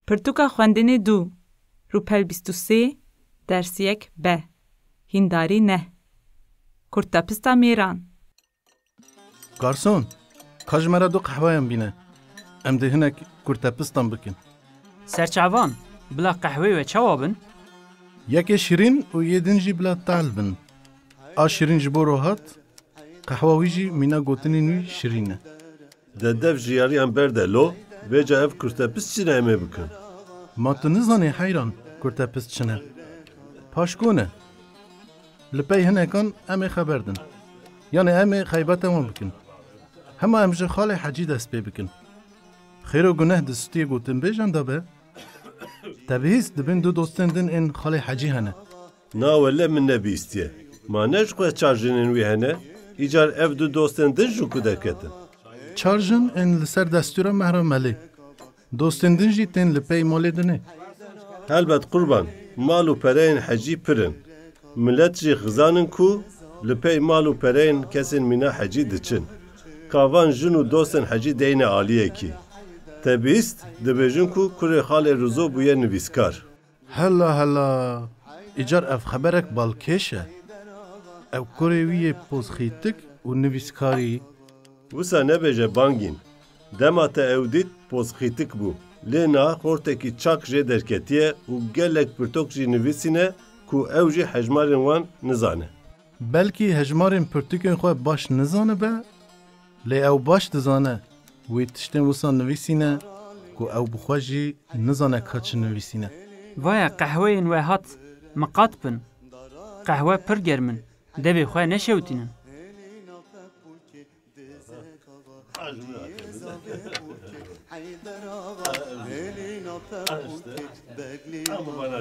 Pirtûka xwendinê 2 Rûpel 23 dersiyek B Hîndarî neh Kurtepista mêran Garson, ka ji me re 2 qehweyan bîne. Em dê hinek kurtepistan bikin. Serçavan, bila qehwê ve çawa bin? Yekê şirîn û yêdin jî bila tel bin. A şirîn ji bo rohat, qehwa wî jî mîna gotinên wî şirîn e. De dev jiyariyan berde lo, vêca ev kurtepist çi ne em ê bikin? Ma tu nizanî heyran kurtepist çi ne? Paşko ne? Li pey hinekan em ê xeber din. Yani em ê xeybeta wan bikin. Hema em ji xalê hecî dest pê bikin. Xêr û guneh di stûyê gotinbêjan de be, te bihîst dibin 2 dostên din ên xalê hecî hene. Na wele min nebîstiye. Ma ne ji xwe çar jinên wî hene, îcar ev 2 dostên din jû ku derketin. Çar jin ên li ser destûra Mehra Melê. Dostên din jî tên li pey malê dinê. Helbet qurban, mal û pereyên hecî pirin. Millet jî xizanin ku li pey mal û pereyên kesên mîna hecî diçin. Kavan jin û dostên hecî deyne aliyekî. Te bîst dibêjin ku kurê xalê Rizo bûye nivîskar. Hela hela, îcar ev xeberek balkêş e. Ev kurê wî yê pozxîtik û nivîskarî. Wisa nebêje bangîn. Dema te ew dît pozxîtik bû. Lê na xortekî çak jê derketiye û gelek pirtok jî nivîsîne ku ew jî hejmarên wan nizane. Belkî hejmarên pirtûkên xwe baş nizane be, lê ew baş dizane wê tiştên wisa nivîsîne ku ew bi xwe jî nizane ka çi nivîsîne. Vaya qehweyên we hat, miqat bin. Qehwe pir germin, devê xwe neşewtînin. Ama bana